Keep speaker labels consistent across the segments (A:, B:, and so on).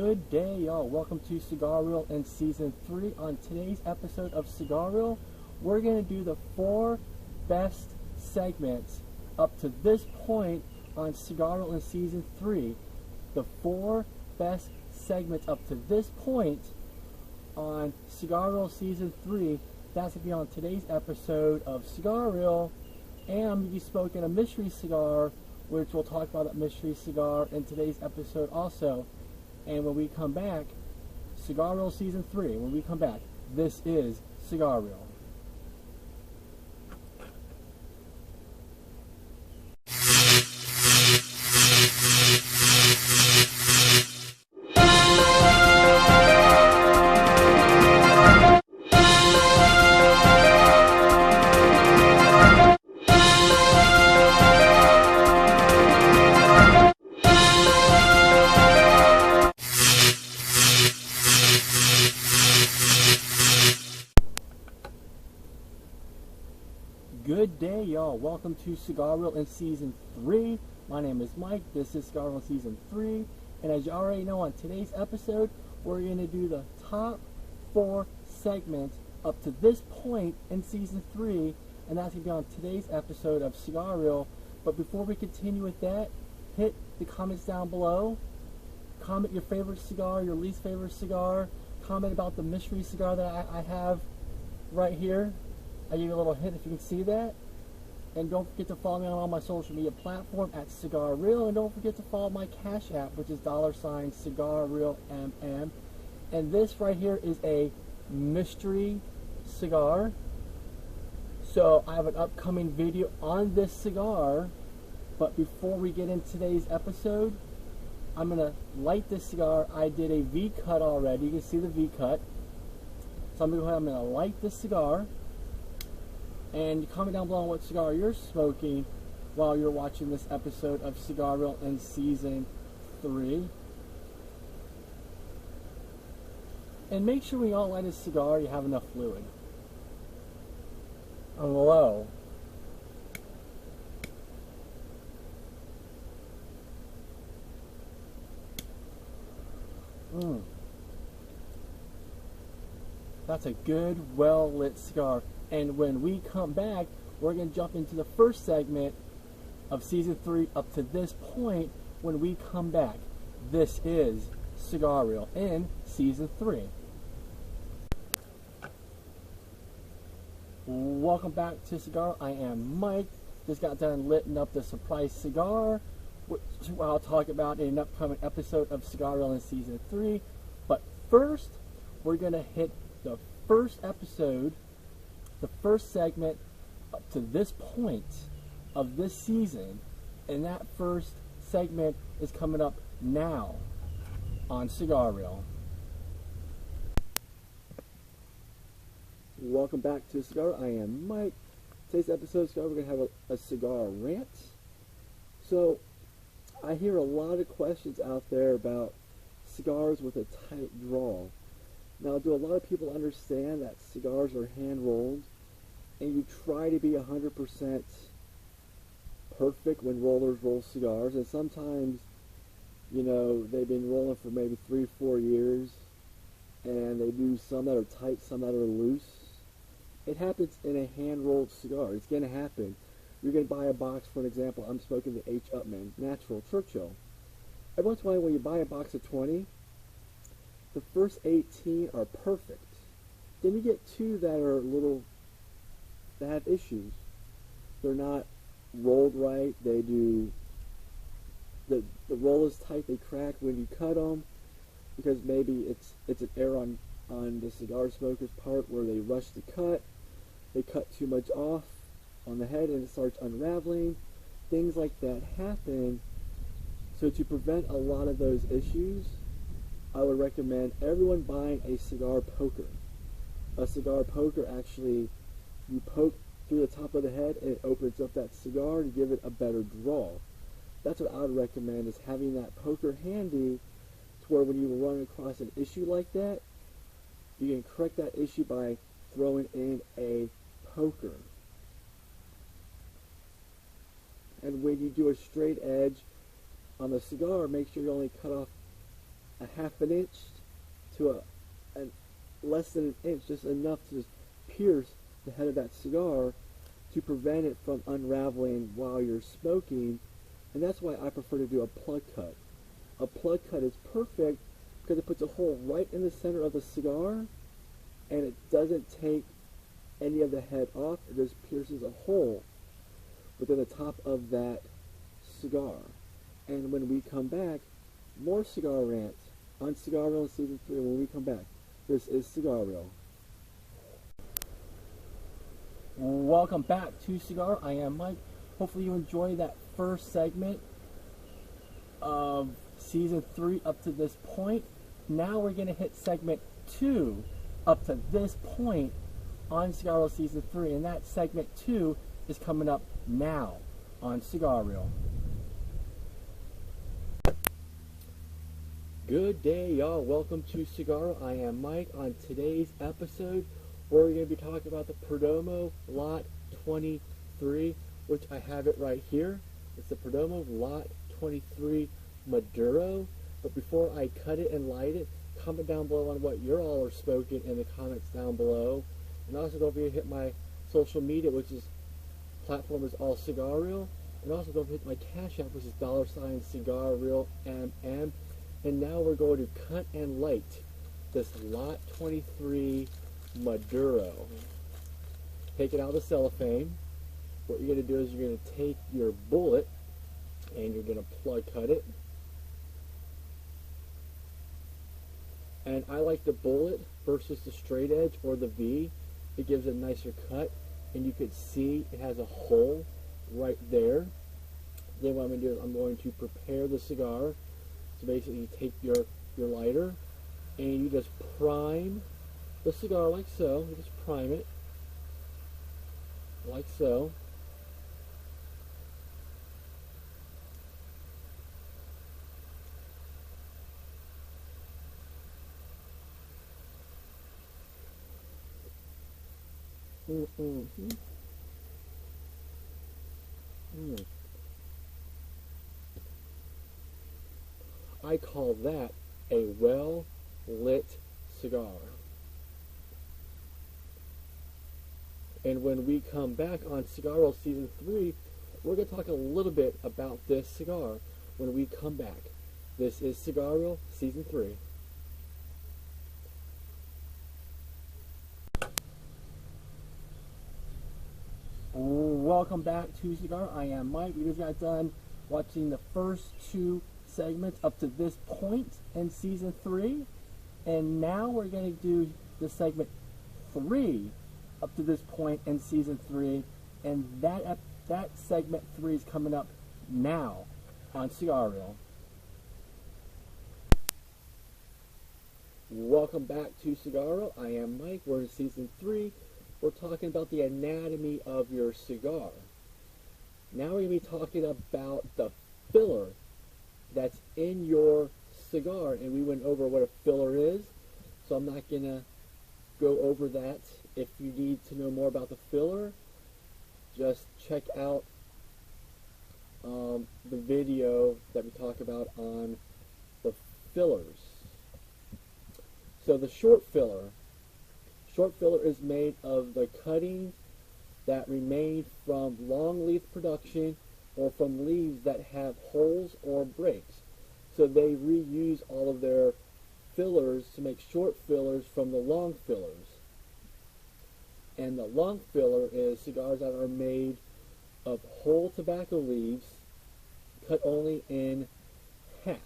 A: Good day, y'all. Welcome to Cigarreel in Season 3. On today's episode of Cigarreel, we're going to do the 4 best segments up to this point on Cigarreel in Season 3. The 4 best segments up to this point on Cigarreel Season 3. That's going to be on today's episode of Cigarreel. And I'm going to be smoking a mystery cigar, which we'll talk about that mystery cigar in today's episode also. And when we come back, Cigarreel Season 3, when we come back, this is Cigarreel. Good day, y'all. Welcome to Cigarreel in Season 3. My name is Mike. This is Cigarreel in Season 3. And as you already know, on today's episode, we're going to do the top 4 segments up to this point in Season 3. And that's going to be on today's episode of Cigarreel. But before we continue with that, hit the comments down below. Comment your favorite cigar, your least favorite cigar. Comment about the mystery cigar that I have right here. I gave you a little hint if you can see that. And don't forget to follow me on all my social media platforms at Cigarreel. And don't forget to follow my Cash App, which is $CigarreelMM. And this right here is a mystery cigar. So I have an upcoming video on this cigar. But before we get into today's episode, I'm going to light this cigar. I did a V-cut already. You can see the V-cut. So I'm going to light this cigar. And comment down below on what cigar you're smoking while you're watching this episode of Cigarreel in Season 3. And make sure when you all light a cigar, you have enough fluid. On low. That's a good, well-lit cigar. And when we come back, we're going to jump into the first segment of Season 3 up to this point. When we come back, this is Cigarreel in Season 3. Welcome back to Cigar. I am Mike. Just got done lighting up the surprise cigar, which I'll talk about in an upcoming episode of Cigarreel in Season 3. But first, we're going to hit the first episode, the first segment up to this point of this season, and that first segment is coming up now on Cigarreel. Welcome back to Cigar. I am Mike. Today's episode of Cigar, we're going to have a cigar rant. So, I hear a lot of questions out there about cigars with a tight draw. Now, do a lot of people understand that cigars are hand-rolled, and you try to be 100% perfect when rollers roll cigars, and sometimes, you know, they've been rolling for maybe 3-4 years, and they do some that are tight, some that are loose. It happens in a hand-rolled cigar. It's going to happen. You're going to buy a box, for an example. I'm smoking the H. Upmann Natural Churchill. Every once in a while, when you buy a box of 20, the first 18 are perfect. Then you get 2 that are that have issues. They're not rolled right. They do, the roll is tight. They crack when you cut them because maybe it's an error on the cigar smoker's part where they rush the cut. They cut too much off on the head and it starts unraveling. Things like that happen. So to prevent a lot of those issues, I would recommend everyone buying a cigar poker. A cigar poker, actually, you poke through the top of the head and it opens up that cigar to give it a better draw. That's what I would recommend, is having that poker handy to where when you run across an issue like that, you can correct that issue by throwing in a poker. And when you do a straight edge on the cigar, make sure you only cut off a half an inch to a less than an inch, just enough to just pierce the head of that cigar to prevent it from unraveling while you're smoking. And that's why I prefer to do a plug cut. A plug cut is perfect because it puts a hole right in the center of the cigar, and it doesn't take any of the head off. It just pierces a hole within the top of that cigar. And when we come back, more cigar rants on Cigarreel Season 3. When we come back, this is Cigarreel. Welcome back to Cigar. I am Mike. Hopefully you enjoyed that first segment of Season 3 up to this point. Now we're going to hit segment 2 up to this point on Cigarreel Season 3. And that segment 2 is coming up now on Cigarreel. Good day, y'all. Welcome to Cigar. I am Mike. On today's episode, we're going to be talking about the Perdomo Lot 23, which I have it right here. It's the Perdomo Lot 23 Maduro. But before I cut it and light it, comment down below on what you're all are smoking in the comments down below. And also don't forget to hit my social media, which is platform is all Cigarreel. And also don't forget my Cash App, which is $Cigarreel. And now we're going to cut and light this Lot 23 Maduro. Take it out of the cellophane. What you're going to do is you're going to take your bullet and you're going to plug cut it. And I like the bullet versus the straight edge or the V. It gives a nicer cut. And you can see it has a hole right there. Then what I'm going to do is I'm going to prepare the cigar. So basically you take your lighter and you just prime the cigar like so. You just prime it like so. I call that a well-lit cigar. And when we come back on Cigarreel Season 3, we're going to talk a little bit about this cigar when we come back. This is Cigarreel Season 3. Welcome back to Cigar. I am Mike. We just got done watching the first two segments up to this point in Season 3. And now we're going to do the segment 3 up to this point in Season 3. And that segment 3 is coming up now on Cigarreel. Welcome back to Cigarreel. I am Mike. We're in Season 3. We're talking about the anatomy of your cigar. Now we're going to be talking about the filler that's in your cigar. And we went over what a filler is, so I'm not going to go over that. If you need to know more about the filler, just check out the video that we talk about on the fillers. So the short filler is made of the cuttings that remain from long leaf production or from leaves that have holes or breaks. So they reuse all of their fillers to make short fillers from the long fillers. And the long filler is cigars that are made of whole tobacco leaves cut only in half.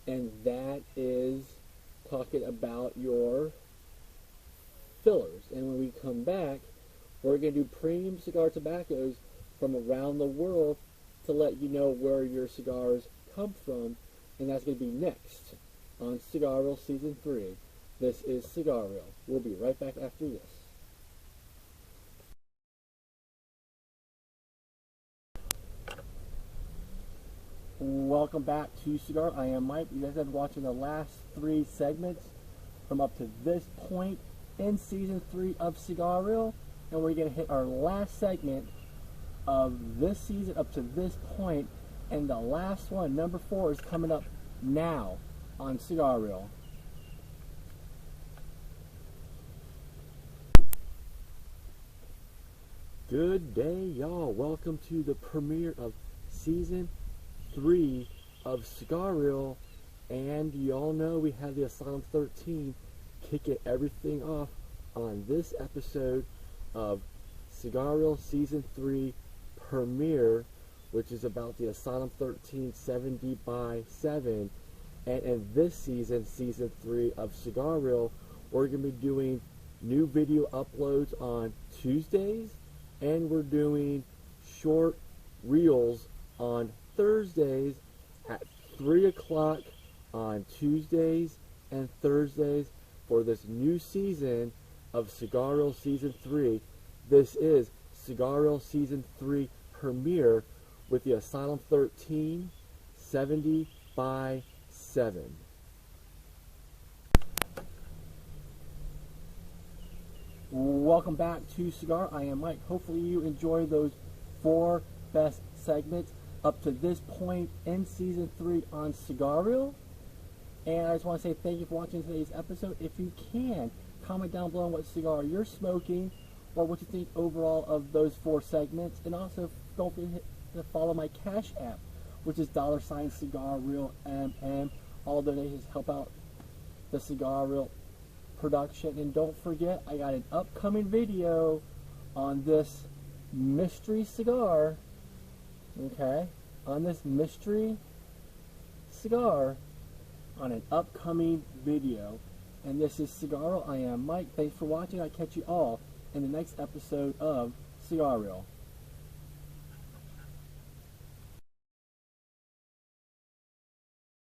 A: And that is talking about your fillers. And when we come back, we're going to do premium cigar tobaccos from around the world to let you know where your cigars come from. And that's going to be next on Cigarreel Season 3. This is Cigarreel. We'll be right back after this. Welcome back to Cigar. I am Mike. You guys have been watching the last 3 segments from up to this point in Season 3 of Cigarreel. And we're going to hit our last segment of this season up to this point. And the last one, number 4, is coming up now on Cigarreel. Good day, y'all. Welcome to the premiere of Season 3 of Cigarreel. And y'all know we had the Asylum 13 kicking everything off on this episode of Cigarreel Season 3 premiere, which is about the Asylum 13 70 by 7. And in this season, Season 3 of Cigarreel, we're going to be doing new video uploads on Tuesdays, and we're doing short reels on Thursdays at 3 o'clock on Tuesdays and Thursdays for this new season of Cigarreel Season 3. This is Cigarreel Season 3 premiere with the Asylum 13 70 by 7. Welcome back to Cigar. I am Mike. Hopefully you enjoy those 4 best segments up to this point in Season 3 on Cigarreel. And I just want to say thank you for watching today's episode. If you can, comment down below what cigar you're smoking or what you think overall of those 4 segments. And also don't forget to follow my Cash App, which is $Cigarreel All donations help out the Cigarreel production. And don't forget, I got an upcoming video on this mystery cigar. Okay, on this mystery cigar on an upcoming video. And this is Cigarreel. I am Mike. Thanks for watching. I'll catch you all in the next episode of Cigarreel.